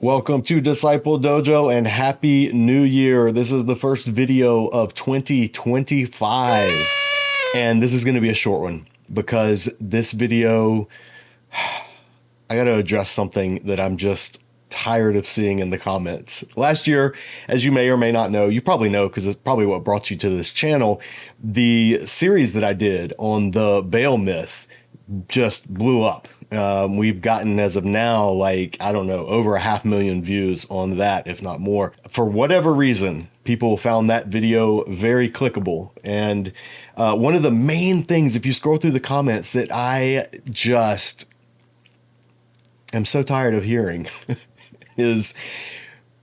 Welcome to Disciple Dojo and Happy New Year. This is the first video of 2025. And this is going to be a short one because this video, I got to address something that I'm just tired of seeing in the comments. Last year, as you may or may not know, you probably know because it's probably what brought you to this channel, the series that I did on the Baal myth just blew up. We've gotten, as of now, like, I don't know, over 500,000 views on that, if not more. For whatever reason, people found that video very clickable. And one of the main things, if you scroll through the comments, that I just am so tired of hearing is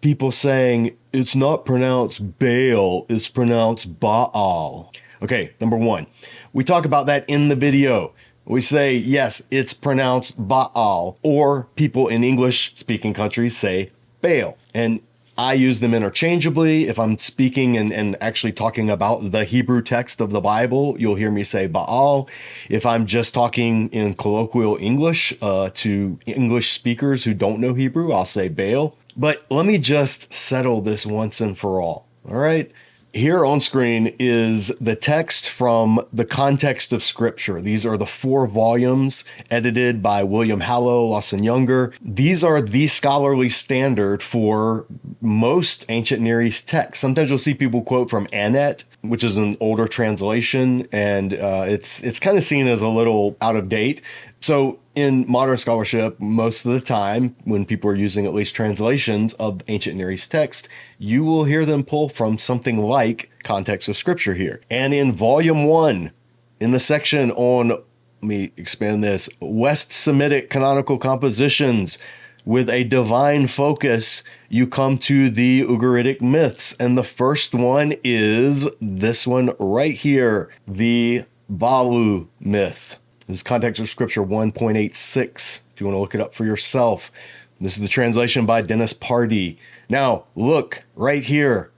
people saying it's not pronounced Baal, it's pronounced Baal. Okay, number one, we talk about that in the video. We say, yes, it's pronounced Baal, or people in English-speaking countries say Baal. And I use them interchangeably. If I'm speaking and actually talking about the Hebrew text of the Bible, you'll hear me say Baal. If I'm just talking in colloquial English to English speakers who don't know Hebrew, I'll say Baal. But let me just settle this once and for all right? Here on screen is the text from the Context of Scripture. These are the 4 volumes edited by William Hallow, Lawson Younger. These are the scholarly standard for most ancient Near East texts. Sometimes you'll see people quote from Annette, which is an older translation, and it's kind of seen as a little out of date. So in modern scholarship, most of the time, when people are using at least translations of ancient Near East text, you will hear them pull from something like Context of Scripture here. And in volume 1, in the section on, let me expand this, West Semitic canonical compositions with a divine focus, you come to the Ugaritic myths. And the first one is this one right here, the Baalu myth. This is Context of Scripture 1.86, if you want to look it up for yourself. This is the translation by Dennis Pardee. Now, look right here,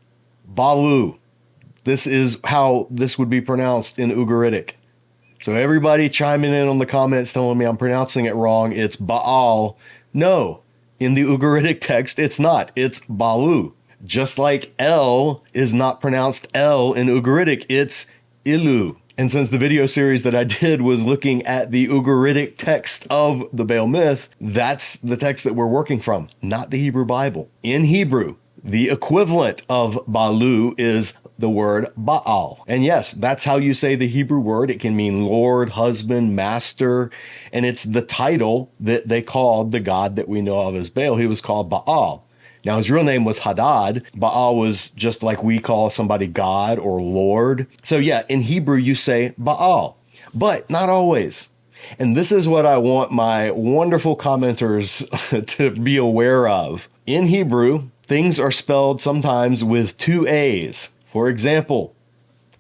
Baalu. This is how this would be pronounced in Ugaritic. So everybody chiming in on the comments telling me I'm pronouncing it wrong, it's Baal. No, in the Ugaritic text, it's not. It's Baalu. Just like L is not pronounced L in Ugaritic, it's Ilu. And since the video series that I did was looking at the Ugaritic text of the Baal myth, that's the text that we're working from, not the Hebrew Bible. In Hebrew, the equivalent of Baalu is the word Baal. And yes, that's how you say the Hebrew word. It can mean Lord, husband, master, and it's the title that they called the god that we know of as Baal. He was called Baal. Now, his real name was Hadad. Baal was just like we call somebody God or Lord. So yeah, in Hebrew, you say Baal, but not always. And this is what I want my wonderful commenters to be aware of. In Hebrew, things are spelled sometimes with 2 A's. For example,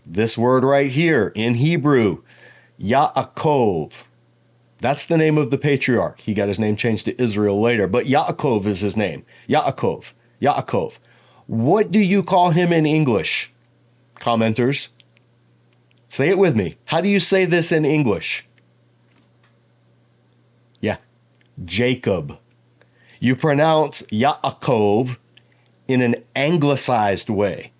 this word right here in Hebrew, Yaakov. That's the name of the patriarch. He got his name changed to Israel later, but Yaakov is his name. Yaakov. Yaakov. What do you call him in English? Commenters, say it with me. How do you say this in English? Yeah, Jacob. You pronounce Yaakov in an anglicized way.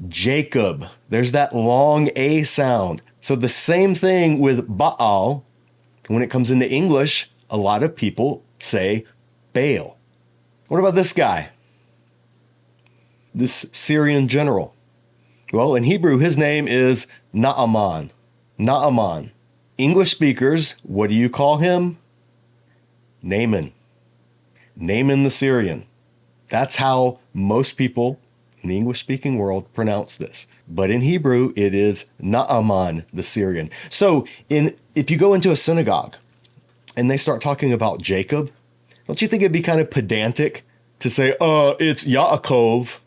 Jacob. There's that long A sound. So the same thing with Baal. When it comes into English, a lot of people say Baal. What about this guy? This Syrian general. Well, in Hebrew, his name is Naaman. Naaman. English speakers, what do you call him? Naaman. Naaman the Syrian. That's how most people in the English-speaking world pronounce this. But in Hebrew, it is Naaman the Syrian. So if you go into a synagogue and they start talking about Jacob, don't you think it'd be kind of pedantic to say, it's Yaakov,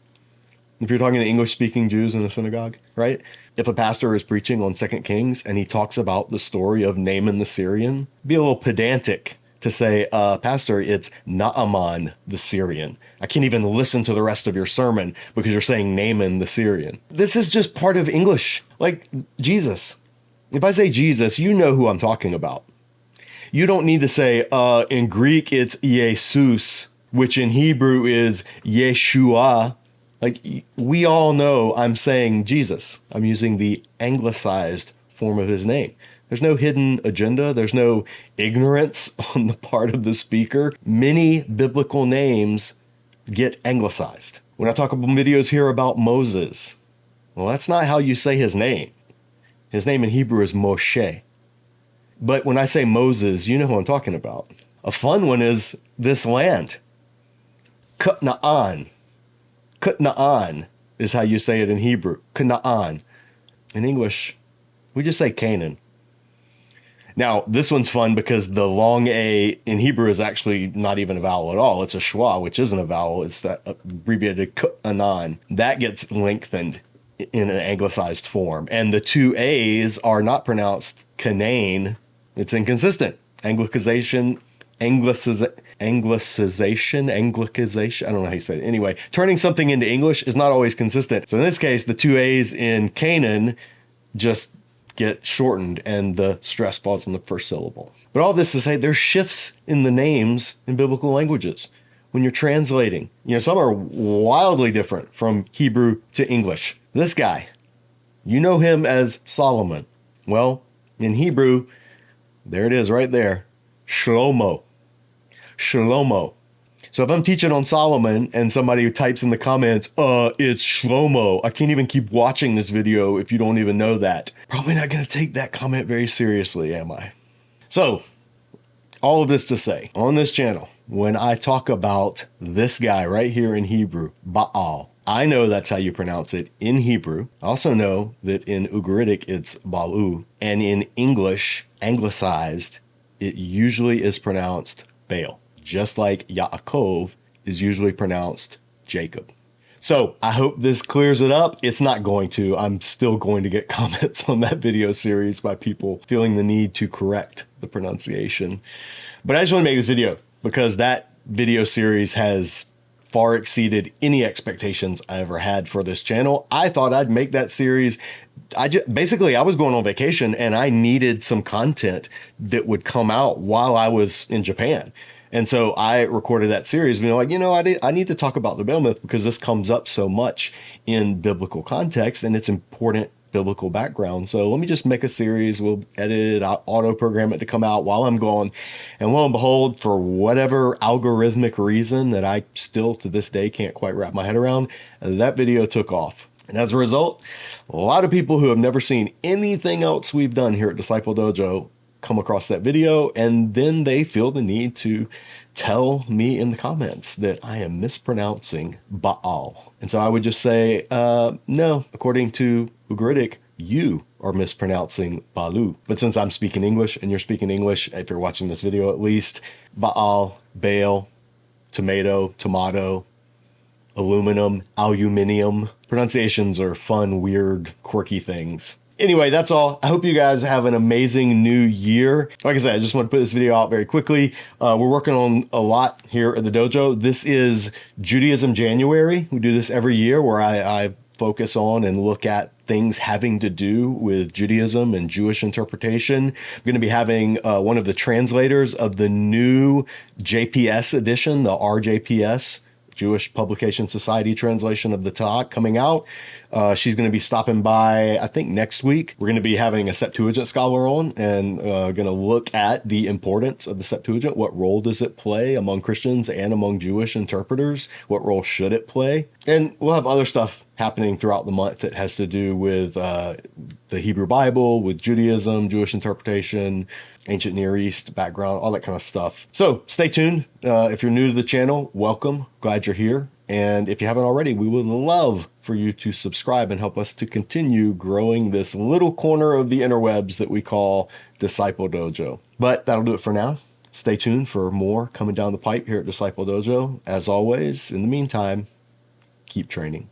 if you're talking to English-speaking Jews in a synagogue, right? If a pastor is preaching on 2 Kings and he talks about the story of Naaman the Syrian, it'd be a little pedantic to say, Pastor, it's Naaman the Syrian. I can't even listen to the rest of your sermon because you're saying Naaman the Syrian. This is just part of English, like Jesus. If I say Jesus, you know who I'm talking about. You don't need to say, in Greek, it's Jesus, which in Hebrew is Yeshua. Like, we all know I'm saying Jesus. I'm using the anglicized form of his name. There's no hidden agenda. There's no ignorance on the part of the speaker. Many biblical names get anglicized. When I talk about videos here about Moses, well, that's not how you say his name. His name in Hebrew is Moshe. But when I say Moses, you know who I'm talking about. A fun one is this land. Kutna'an. Kutna'an is how you say it in Hebrew. Kutna'an. In English, we just say Canaan. Now, this one's fun because the long A in Hebrew is actually not even a vowel at all. It's a schwa, which isn't a vowel. It's that abbreviated Kutna'an. That gets lengthened in an anglicized form. And the two A's are not pronounced Canaan. It's inconsistent. Anglicization, I don't know how you say it. Anyway, turning something into English is not always consistent. So in this case, the two A's in Canaan just get shortened and the stress falls on the first syllable. But all this to say, there's shifts in the names in biblical languages when you're translating. You know, some are wildly different from Hebrew to English. This guy, you know him as Solomon. Well, in Hebrew, there it is right there. Shlomo. Shlomo. So if I'm teaching on Solomon and somebody types in the comments, it's Shlomo, I can't even keep watching this video if you don't even know that. Probably not going to take that comment very seriously, am I? So, all of this to say, on this channel, when I talk about this guy right here in Hebrew, Baal, I know that's how you pronounce it in Hebrew. I also know that in Ugaritic, it's Balu. And in English, anglicized, it usually is pronounced Baal, just like Yaakov is usually pronounced Jacob. So I hope this clears it up. It's not going to. I'm still going to get comments on that video series by people feeling the need to correct the pronunciation. But I just want to make this video because that video series has far exceeded any expectations I ever had for this channel. I thought I'd make that series. Basically, I was going on vacation and I needed some content that would come out while I was in Japan. And so I recorded that series, being like, I need to talk about the Baal myth because this comes up so much in biblical context and it's important biblical background. So let me just make a series. We'll edit it, I'll auto program it to come out while I'm gone. And lo and behold, for whatever algorithmic reason that I still to this day can't quite wrap my head around, that video took off. And as a result, a lot of people who have never seen anything else we've done here at Disciple Dojo come across that video, and then they feel the need to tell me in the comments that I am mispronouncing Baal. And so I would just say, no, according to Ugaritic, you are mispronouncing Balu. But since I'm speaking English and you're speaking English, if you're watching this video at least, Baal, Baal, tomato, aluminum, aluminium. Pronunciations are fun, weird, quirky things. Anyway, that's all. I hope you guys have an amazing new year. Like I said, I just want to put this video out very quickly. We're working on a lot here at the dojo. This is Judaism January. We do this every year where I focus on and look at things having to do with Judaism and Jewish interpretation. I'm going to be having one of the translators of the new JPS edition, the RJPS, Jewish Publication Society translation of the Tanakh, coming out. She's going to be stopping by, I think, next week. We're going to be having a Septuagint scholar on and going to look at the importance of the Septuagint. What role does it play among Christians and among Jewish interpreters? What role should it play? And we'll have other stuff happening throughout the month that has to do with the Hebrew Bible, with Judaism, Jewish interpretation, ancient Near East background, all that kind of stuff. So stay tuned. If you're new to the channel, welcome. Glad you're here. And if you haven't already, we would love for you to subscribe and help us to continue growing this little corner of the interwebs that we call Disciple Dojo. But that'll do it for now. Stay tuned for more coming down the pipe here at Disciple Dojo. As always, in the meantime, keep training.